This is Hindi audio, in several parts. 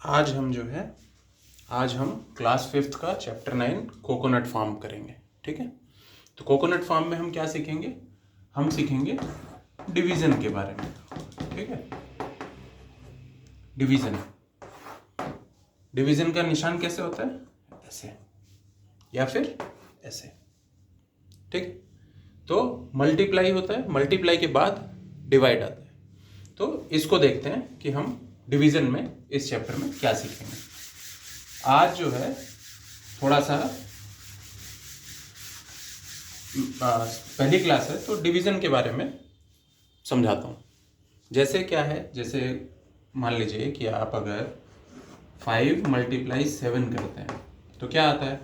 आज हम जो है आज हम क्लास 5th का चैप्टर 9 कोकोनट फार्म करेंगे। ठीक है, तो कोकोनट फार्म में हम क्या सीखेंगे? हम सीखेंगे डिवीज़न के बारे में। ठीक है, डिवीज़न का निशान कैसे होता है? ऐसे या फिर ऐसे। ठीक, तो मल्टीप्लाई होता है, मल्टीप्लाई के बाद डिवाइड आता है। तो इसको देखते हैं कि हम डिवीज़न में इस चैप्टर में क्या सीखेंगे। आज जो है थोड़ा सा पहली क्लास है तो डिवीज़न के बारे में समझाता हूँ। जैसे क्या है, जैसे मान लीजिए कि आप अगर 5 × 7 करते हैं तो क्या आता है?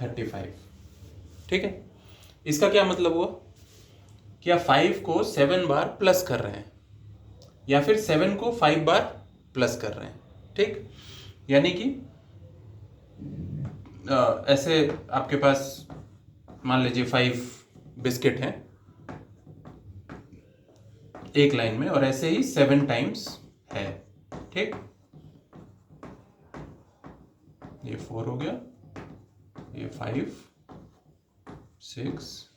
35। ठीक है, इसका क्या मतलब हुआ कि आप 5 को 7 बार प्लस कर रहे हैं या फिर 7 को 5 बार प्लस कर रहे हैं। ठीक, यानी कि ऐसे आपके पास मान लीजिए 5 बिस्किट हैं एक लाइन में और ऐसे ही 7 टाइम्स है। ठीक, ये 4 हो गया, ये 5, 6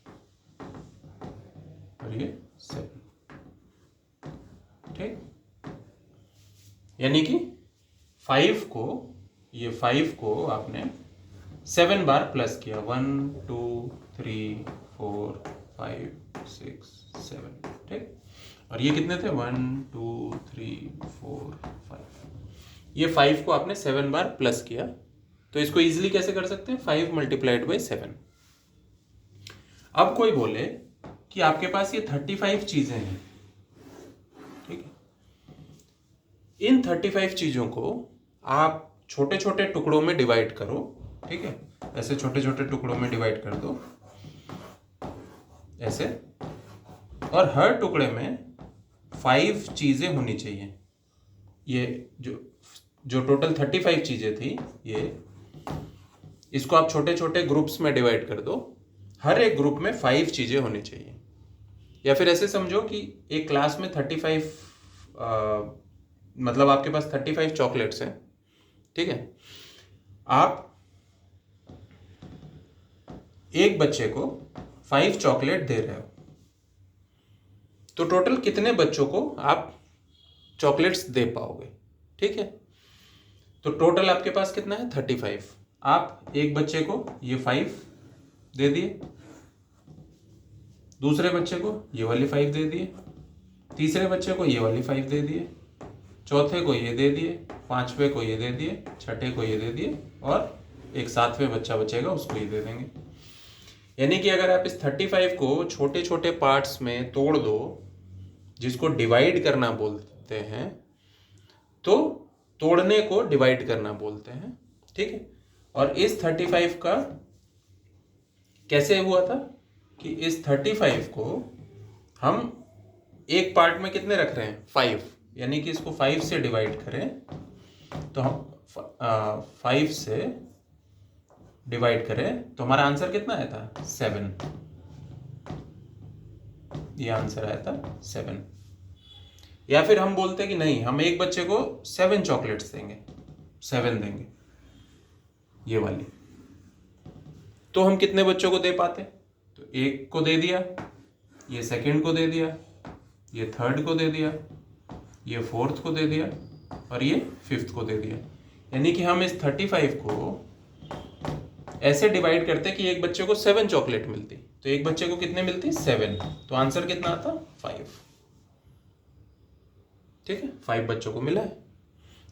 और ये 7। ठीक, यानी कि 5 को आपने 7 बार प्लस किया। 1 2 3 4 5 6 7। ठीक, और ये कितने थे? 1 2 3 4 5। ये 5 को आपने 7 बार प्लस किया, तो इसको इजीली कैसे कर सकते हैं? 5 × 7। अब कोई बोले कि आपके पास ये 35 चीजें हैं। ठीक है, इन 35 चीजों को आप छोटे छोटे टुकड़ों में डिवाइड करो। ठीक है, ऐसे छोटे छोटे टुकड़ों में डिवाइड कर दो ऐसे, और हर टुकड़े में 5 चीजें होनी चाहिए। ये जो टोटल 35 चीजें थी, ये इसको आप छोटे छोटे ग्रुप्स में डिवाइड कर दो। हर एक ग्रुप में 5 चीजें होनी चाहिए। या फिर ऐसे समझो कि एक क्लास में 35 मतलब आपके पास 35 चॉकलेट्स हैं। ठीक है, आप एक बच्चे को 5 चॉकलेट दे रहे हो, तो टोटल कितने बच्चों को आप चॉकलेट्स दे पाओगे? ठीक है, तो टोटल आपके पास कितना है? 35। आप एक बच्चे को ये 5 दे दिए, दूसरे बच्चे को ये वाली 5 दे दिए, तीसरे बच्चे को ये वाली 5 दे दिए, चौथे को ये दे दिए, पांचवें को ये दे दिए, छठे को ये दे दिए, और एक 7वें बच्चा बचेगा उसको ये दे देंगे। यानी कि अगर आप इस 35 को छोटे छोटे पार्ट्स में तोड़ दो, जिसको डिवाइड करना बोलते हैं, तो तोड़ने को डिवाइड करना बोलते हैं। ठीक है, और इस 35 का कैसे हुआ था कि इस 35 को हम एक पार्ट में कितने रख रहे हैं? 5। यानी कि इसको 5 से डिवाइड करें तो हम 5 से डिवाइड करें तो हमारा आंसर कितना आया था? 7। ये आंसर आया था 7। या फिर हम बोलते हैं कि नहीं, हम एक बच्चे को 7 चॉकलेट्स देंगे, 7 देंगे ये वाली, तो हम कितने बच्चों को दे पाते? तो एक को दे दिया, ये सेकंड को दे दिया, ये थर्ड को दे दिया, ये फोर्थ को दे दिया, और ये 5th को दे दिया। यानी कि हम इस 35 को ऐसे डिवाइड करते कि एक बच्चे को 7 चॉकलेट मिलती, तो एक बच्चे को कितने मिलती? 7। तो आंसर कितना आता? 5। ठीक है, 5 बच्चों को मिला है।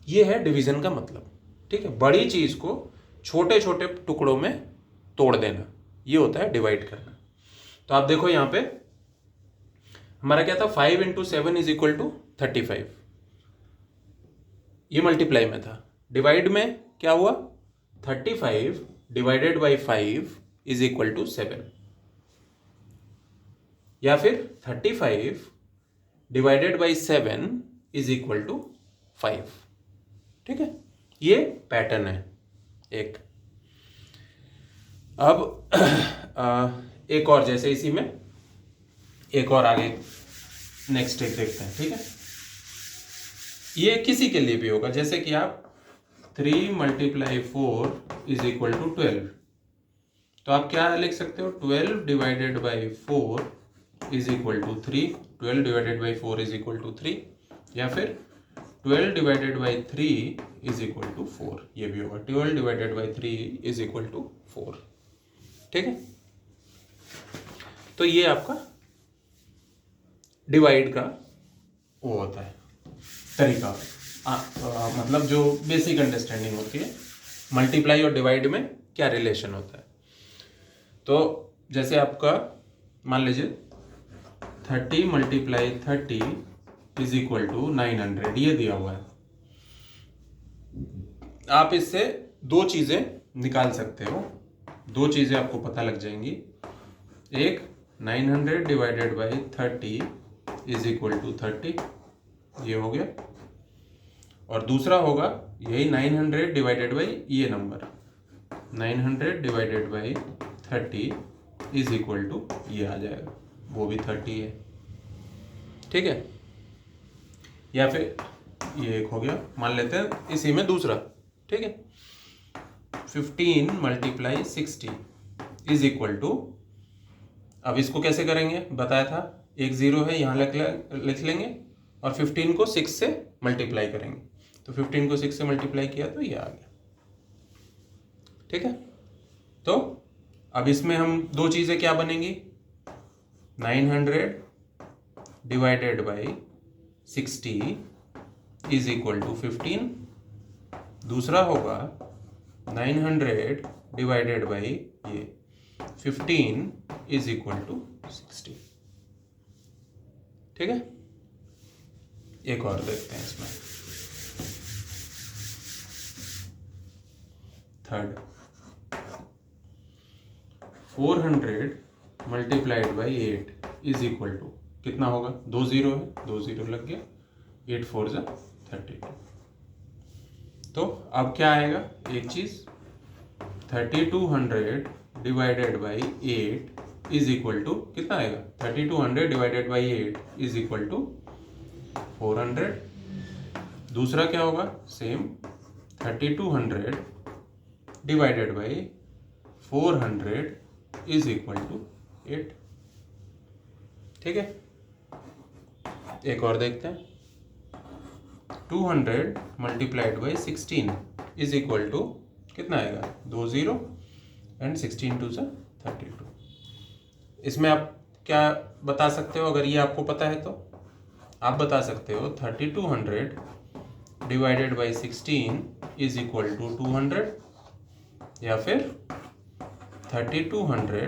ये है डिवीजन का मतलब। ठीक है, बड़ी चीज को छोटे छोटे टुकड़ों में तोड़ देना, ये होता है डिवाइड करना। तो आप देखो यहाँ पे हमारा क्या था? 5 × 7 = 35। ये मल्टीप्लाई में था। डिवाइड में क्या हुआ? 35 ÷ 5 = 7। या फिर 35 ÷ 7 = 5। ठीक है, ये पैटर्न है एक। अब एक और, जैसे इसी में एक और आगे नेक्स्ट एक देखते हैं। ठीक है, ये किसी के लिए भी होगा, जैसे कि आप 3 मल्टीप्लाई 4 इज इक्वल टू 12। तो आप क्या लिख सकते हो, 12 divided by 4 is equal to 3। 12 divided by 4 is equal to 3, या फिर 12 divided by 3 is equal to 4, ये भी होगा। 12 divided by 3 is equal to 4। ठीक है, तो ये आपका डिवाइड का वो होता है तरीका, मतलब जो बेसिक अंडरस्टैंडिंग होती है मल्टीप्लाई और डिवाइड में क्या रिलेशन होता है। तो जैसे आपका मान लीजिए 30 मल्टीप्लाई 30 इज इक्वल टू 900, ये दिया हुआ है। आप इससे दो चीजें निकाल सकते हो, दो चीजें आपको पता लग जाएंगी। एक 900 divided by 30 is equal to 30, ये हो गया। और दूसरा होगा यही 900 डिवाइडेड बाई ये number, 900 divided by 30 is equal to ये आ जाएगा, वो भी 30 है। ठीक है, या फिर ये एक हो गया, मान लेते हैं इसी में दूसरा। ठीक है, 15 मल्टीप्लाई 60 इज इक्वल टू, अब इसको कैसे करेंगे बताया था, एक जीरो है यहाँ लिख लेंगे और 15 को 6 से मल्टीप्लाई करेंगे। तो 15 को 6 से मल्टीप्लाई किया तो ये आ गया। ठीक है, तो अब इसमें हम दो चीजें क्या बनेंगी, 900 divided by 60 is equal to 15, दूसरा होगा 900 डिवाइडेड बाई ये 15 इज इक्वल टू 60। ठीक है, एक और देखते हैं इसमें, third 400 multiplied by 8 is equal to कितना होगा, दो जीरो है, दो जीरो लग गया, 8 4 जा 32। तो अब क्या आएगा, एक चीज 3200 divided by 8 is equal to कितना आएगा, 3200 divided by 8 is equal to 400। दूसरा क्या होगा, same 3200 divided by 400 is equal to 8। ठीक है, एक और देखते हैं, 200 multiplied by 16 is equal to कितना आएगा, 2 जीरो एंड 16 टू सा 32। इसमें आप क्या बता सकते हो, अगर ये आपको पता है तो आप बता सकते हो 3200 divided by 16 is equal to 200, या फिर 3200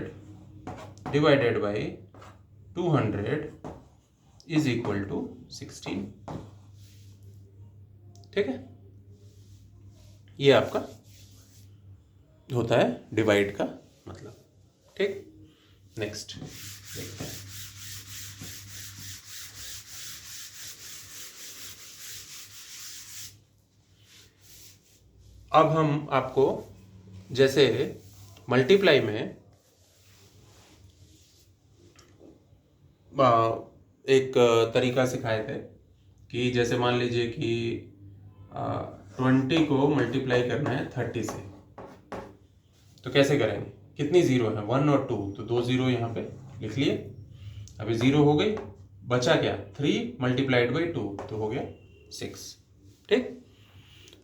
divided by 200 is equal to 16। ठीक है, ये आपका होता है डिवाइड का मतलब। ठीक, नेक्स्ट देखते हैं। अब हम आपको जैसे मल्टीप्लाई में एक तरीका सिखाए थे कि जैसे मान लीजिए कि 20 को मल्टीप्लाई करना है 30 से, तो कैसे करेंगे, कितनी जीरो है, 1 और 2, तो दो जीरो यहाँ पे लिख लिए। अभी जीरो हो गई, बचा क्या, 3 मल्टीप्लाइड बाई 2, तो हो गया 6। ठीक,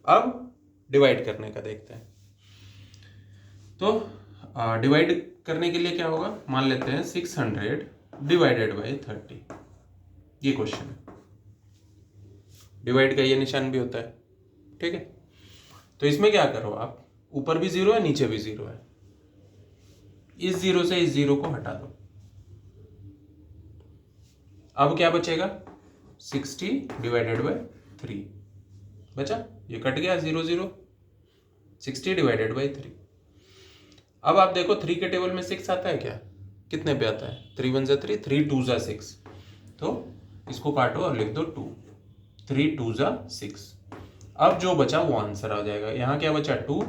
अब डिवाइड करने का देखते हैं। तो डिवाइड करने के लिए क्या होगा, मान लेते हैं 600 डिवाइडेड बाई 30, ये क्वेश्चन है। डिवाइड का ये निशान भी होता है। ठीक है, तो इसमें क्या करो आप, ऊपर भी जीरो है नीचे भी जीरो है, इस जीरो से इस जीरो को हटा दो। अब क्या बचेगा, 60 डिवाइडेड बाई 3 बचा, ये कट गया, 0 0, 60 डिवाइडेड बाई 3। अब आप देखो 3 के टेबल में 6 आता है क्या, कितने पे आता है, 3 1 जा 3, 3 2 जा 6, तो इसको काटो और लिख दो 2, 3 2 जा 6। अब जो बचा वो आंसर आ जाएगा। यहाँ क्या बचा, 2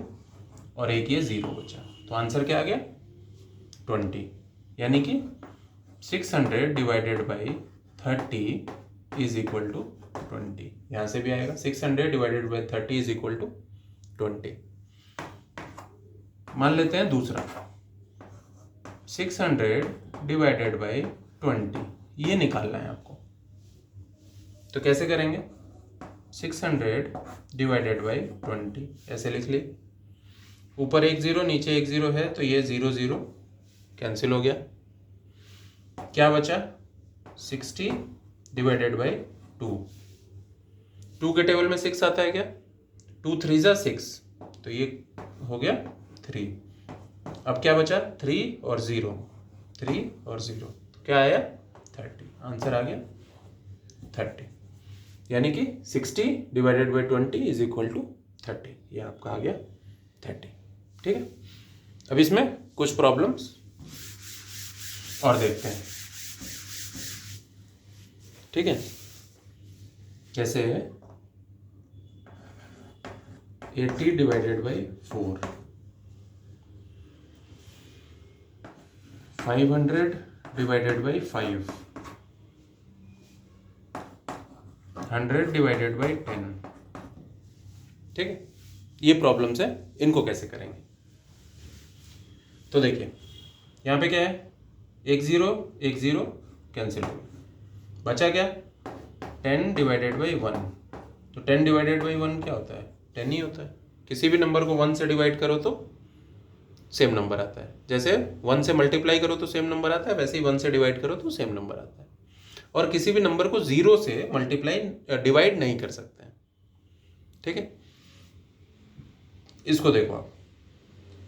और एक ये 0 बचा, तो आंसर क्या आ गया, 20। यानी कि 600 divided by 30 is equal to 20। यहाँ से भी आएगा 600 divided by 30 is equal to 20। मान लेते हैं दूसरा 600 डिवाइडेड बाई 20, ये निकालना है आपको। तो कैसे करेंगे? 600 डिवाइडेड बाई 20 ऐसे लिख लिए। ऊपर एक जीरो नीचे एक जीरो है तो ये 0 0 कैंसिल हो गया। क्या बचा? 60 डिवाइडेड बाई 2। 2 के टेबल में 6 आता है क्या? 2 3 जा 6, तो ये हो गया 3। अब क्या बचा? 3 और 0, 3 और 0, तो क्या आया? 30। आंसर आ गया 30, यानी कि 60 divided by 20 is equal to 30। ये आपका आ गया 30। ठीक है, अब इसमें कुछ प्रॉब्लम्स और देखते हैं। ठीक है, जैसे 80 divided by 4, 500 divided by 5, 100 divided by 10। ठीक है, ये प्रॉब्लम्स है, इनको कैसे करेंगे? तो देखिए यहाँ पे क्या है? एक जीरो कैंसिल हो गया। बचा क्या? 10 डिवाइडेड बाई 1। तो 10 डिवाइडेड बाई 1 क्या होता है? 10 ही होता है। किसी भी नंबर को 1 से डिवाइड करो तो सेम नंबर आता है। जैसे 1 से मल्टीप्लाई करो तो सेम नंबर आता है, वैसे ही 1 से डिवाइड करो तो सेम नंबर आता है। और किसी भी नंबर को 0 से मल्टीप्लाई डिवाइड नहीं कर सकते हैं। ठीक है, इसको देखो आप,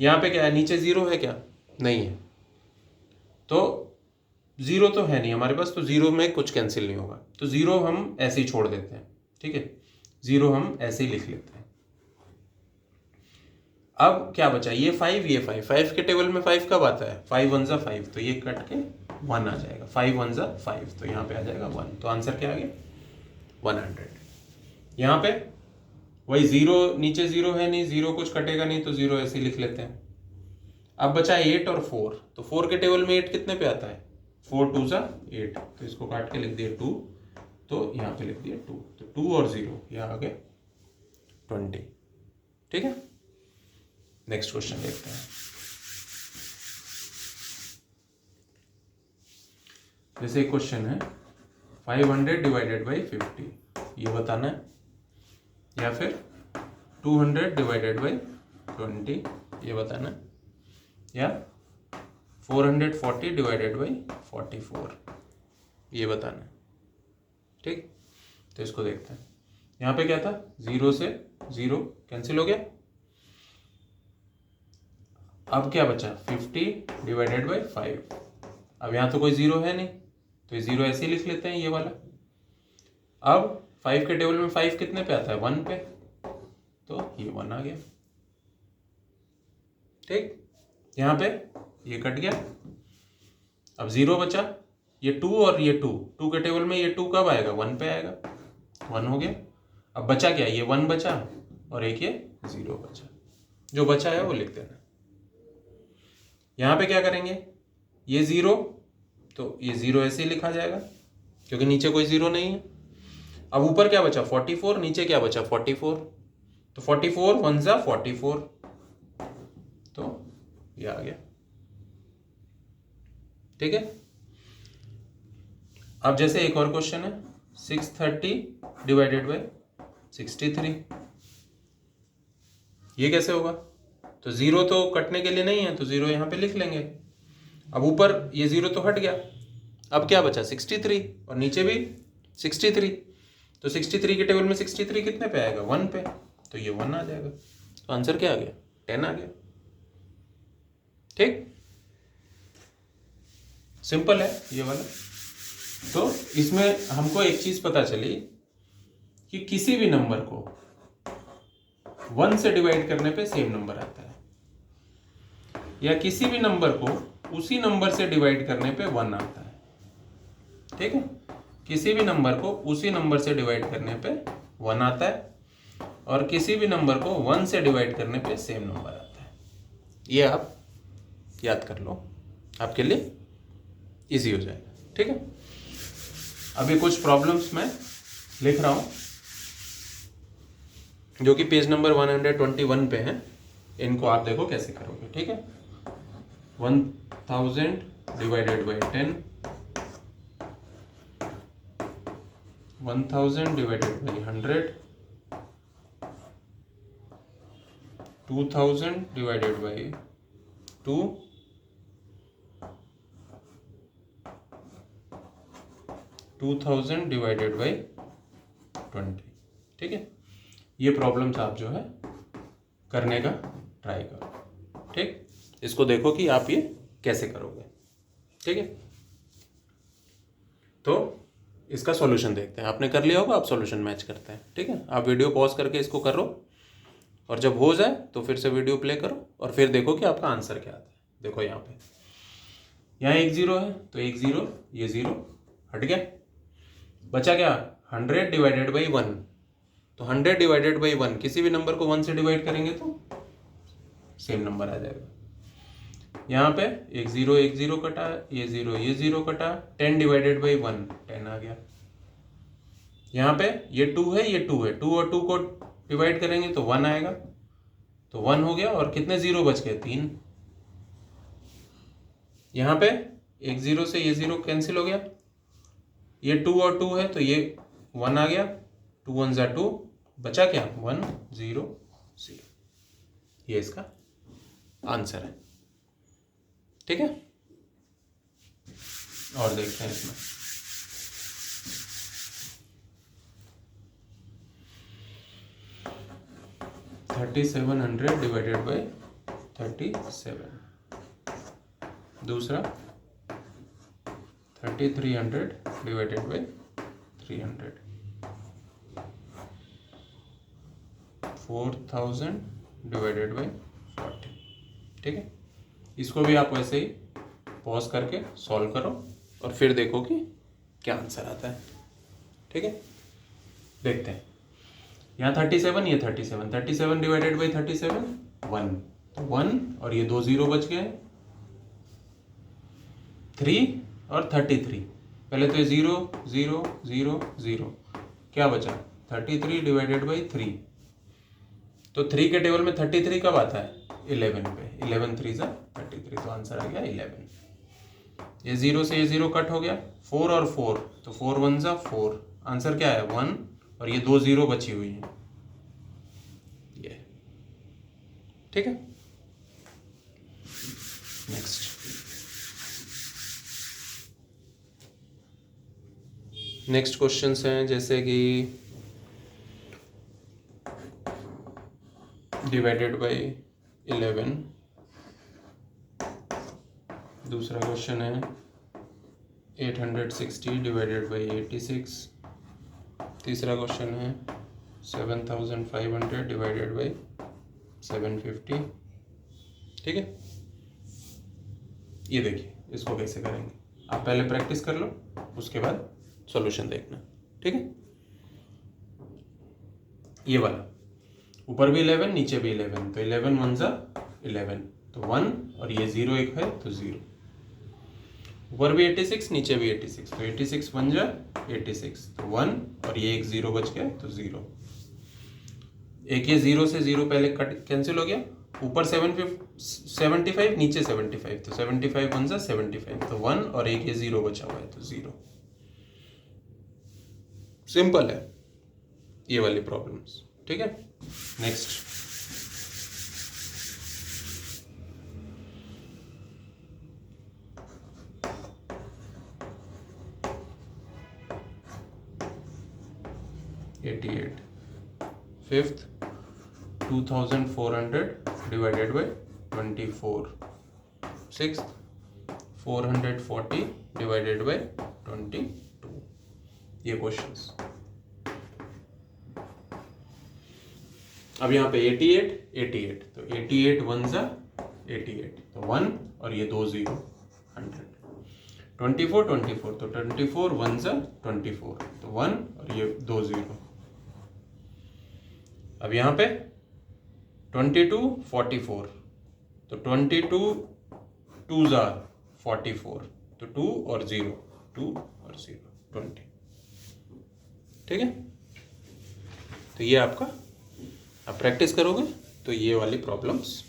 यहाँ पे क्या है? नीचे 0 है क्या? नहीं है, तो 0 तो है नहीं हमारे पास, तो 0 में कुछ कैंसिल नहीं होगा, तो 0 हम ऐसे ही छोड़ देते हैं। ठीक है, 0 हम ऐसे ही लिख लेते हैं। अब क्या बचा? ये 5, ये 5। 5 के टेबल में 5 कब आता है? 5 1 जा 5, तो ये कट के 1 आ जाएगा। 5 1 जा 5, तो यहाँ पे आ जाएगा 1। तो आंसर क्या आ गया? 100। यहाँ पे वही 0, नीचे 0 है नहीं, 0 कुछ कटेगा नहीं, तो 0 ऐसे ही लिख लेते हैं। अब बचा 8 और 4, तो 4 के टेबल में 8 कितने पे आता है? 4 2 जा 8, तो इसको काट के लिख दिया 2, तो यहाँ पे लिख दिया 2, तो 2 और 0 यहाँ आ गया 20। ठीक है, नेक्स्ट क्वेश्चन देखते हैं। जैसे एक क्वेश्चन है 500 डिवाइडेड बाई 50, ये बताना है, या फिर 200 डिवाइडेड बाई 20, ये बताना है, या 440 डिवाइडेड बाई 44, ये बताना है। ठीक, तो इसको देखते हैं। यहाँ पे क्या था? 0 से 0 कैंसिल हो गया। अब क्या बचा? 50 डिवाइडेड बाई 5। अब यहाँ तो कोई 0 है नहीं, तो ये 0 ऐसे ही लिख लेते हैं, ये वाला। अब 5 के टेबल में 5 कितने पे आता है? 1 पे, तो ये 1 आ गया। ठीक, यहाँ पे ये कट गया। अब 0 बचा, ये 2 और ये 2 के टेबल में ये 2 कब आएगा? 1 पे आएगा, 1 हो गया। अब बचा क्या? ये 1 बचा और एक ये 0 बचा। जो बचा है वो लिख देना। यहाँ पे क्या करेंगे? ये 0, तो ये 0 ऐसे ही लिखा जाएगा क्योंकि नीचे कोई 0 नहीं है। अब ऊपर क्या बचा? 44, नीचे क्या बचा? 44, तो 44 1 जा 44, तो ये आ गया। ठीक है, अब जैसे एक और क्वेश्चन है 630 डिवाइडेड बाई 63, ये कैसे होगा? तो 0 तो कटने के लिए नहीं है, तो 0 यहाँ पे लिख लेंगे। अब ऊपर ये 0 तो हट गया, अब क्या बचा? 63, और नीचे भी 63, तो 63 के टेबल में 63 कितने पे आएगा? 1 पे, तो ये 1 आ जाएगा। तो आंसर क्या आ गया? 10 आ गया। ठीक, सिंपल है ये वाला। तो इसमें हमको एक चीज पता चली कि किसी भी नंबर को 1 से डिवाइड करने पे सेम नंबर आता है, या किसी भी नंबर को उसी नंबर से डिवाइड करने पे 1 आता है। ठीक है, किसी भी नंबर को उसी नंबर से डिवाइड करने पे 1 आता है, और किसी भी नंबर को 1 से डिवाइड करने पे सेम नंबर आता है। ये आप याद कर लो, आपके लिए इजी हो जाएगा। ठीक है, अभी कुछ प्रॉब्लम्स मैं लिख रहा हूं, जो कि पेज नंबर 121 पे है। इनको आप देखो कैसे करोगे, ठीक है। 1000 divided by 10, 1000 divided by 100, 2000 divided by 2, 2000 divided by 20, ठीक है। ये प्रॉब्लम्स आप जो है करने का ट्राई करो, ठीक। इसको देखो कि आप ये कैसे करोगे, ठीक है। तो इसका सॉल्यूशन देखते हैं। आपने कर लिया होगा, आप सॉल्यूशन मैच करते हैं, ठीक है। आप वीडियो पॉज करके इसको करो और जब हो जाए तो फिर से वीडियो प्ले करो और फिर देखो कि आपका आंसर क्या आता है। देखो यहाँ पे, यहाँ 1 0 है तो 1 0, ये 0 हट गया, बचा क्या 100 डिवाइडेड बाई 1। तो 100 डिवाइडेड बाई 1, किसी भी नंबर को 1 से डिवाइड करेंगे तो सेम नंबर आ जाएगा। यहाँ पे 1 0 कटा, ये 0 कटा, 10 डिवाइडेड बाई 1 10 आ गया। यहाँ पे ये 2 है, ये 2 है, 2 और 2 को डिवाइड करेंगे तो 1 आएगा, तो 1 हो गया और कितने 0 बच गए 3। यहाँ पे 1 0 से ये 0 कैंसिल हो गया, ये 2 और 2 है तो ये 1 आ गया, 2 1 ज़ा 2, बचा क्या 1 0 0। ये इसका आंसर है, ठीक है। और देखते हैं इसमें, $3700 डिवाइडेड बाई 37, दूसरा 3300 डिवाइडेड बाई 300, 4000 डिवाइडेड बाई 40, ठीक है। इसको भी आप वैसे ही पॉज करके सॉल्व करो और फिर देखो कि क्या आंसर आता है, ठीक है। देखते हैं, यहाँ 37, ये 37, 37 डिवाइडेड बाई 37 1, तो 1 और ये 2 0 बच गए, 3 और 33। पहले तो ये 0 0 0 0, क्या बचा 33 डिवाइडेड बाई 3। तो 3 के टेबल में 33 कब आता है 11 पे, 11 3 ज़ा 33, तो आंसर आ गया 11। ये 0 से ये 0 कट हो गया, 4 और 4 तो 4 1 ज़ा 4, आंसर क्या है 1, और ये 2 0 बची हुई है ये, ठीक है। नेक्स्ट क्वेश्चंस हैं जैसे कि डिवाइडेड बाई 11, दूसरा क्वेश्चन है 860 डिवाइडेड बाई 86, तीसरा क्वेश्चन है 7500 डिवाइडेड बाई 750, ठीक है। ये देखिए इसको कैसे करेंगे, आप पहले प्रैक्टिस कर लो, उसके बाद सॉल्यूशन देखना, ठीक है। ये वाला ऊपर भी 11 नीचे भी 11, तो 11 1 ज़ा 11, तो 1 और ये 0 एक है तो 0, ऊपर भी 86 नीचे भी 86, तो 86 1 ज़ा 86, तो 1 और ये एक 0 बच गया तो 0, एक ये 0 से 0 पहले कट कैंसिल हो गया, ऊपर 75 नीचे 75, तो 75 1 ज़ा 75, तो 1 और एक ये 0 बचा हुआ है तो 0। सिंपल है ये वाली प्रॉब्लम्स, ठीक है। Next fifth 2400 divided by 24, sixth 440 divided by 22, ये क्वेश्चंस। अब यहाँ पे 88 तो 88 1 ज़ा 88, तो 1 और ये 2 0 100, 24 तो 24 1 ज़ा 24, तो 1 और ये 2 0। अब यहाँ पे 22 44, तो 22 2 ज़ा 44, तो 2 और 0 2 और 0 20, ठीक है। तो ये आपका आप प्रैक्टिस करोगे तो ये वाली प्रॉब्लम्स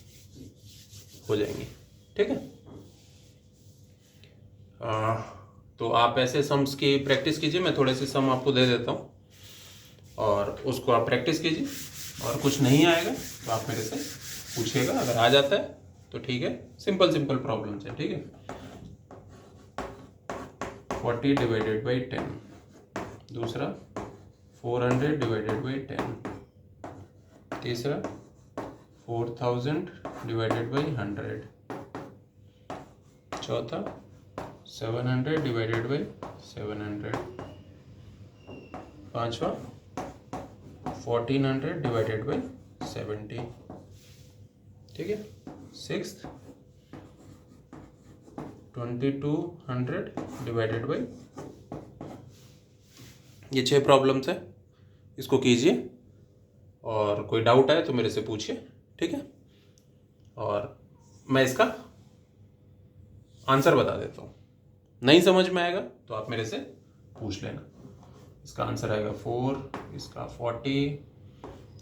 हो जाएंगी, ठीक है। तो आप ऐसे सम्स की प्रैक्टिस कीजिए, मैं थोड़े से सम आपको दे देता हूँ और उसको आप प्रैक्टिस कीजिए, और कुछ नहीं आएगा तो आप मेरे से पूछिएगा, अगर आ जाता है तो ठीक है, सिंपल प्रॉब्लम्स है, ठीक है। 40 डिवाइडेड बाई 10, दूसरा 400 डिवाइडेड बाई 10, तीसरा 4000 डिवाइडेड बाई 100, चौथा 700 डिवाइडेड बाई 700, पांचवा 1400 डिवाइडेड बाई 70, ठीक है। सिक्स्थ 2200 डिवाइडेड बाई, ये 6 प्रॉब्लम्स है, इसको कीजिए और कोई डाउट आए तो मेरे से पूछिए, ठीक है। और मैं इसका आंसर बता देता हूँ, नहीं समझ में आएगा तो आप मेरे से पूछ लेना। इसका आंसर आएगा 4, इसका 40,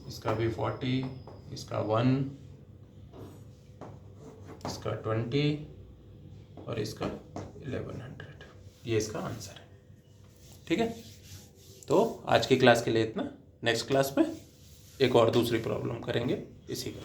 इसका भी 40, इसका 1, इसका 20 और इसका 1100, ये इसका आंसर है, ठीक है। तो आज की क्लास के लिए इतना, नेक्स्ट क्लास में एक और दूसरी प्रॉब्लम करेंगे इसी का।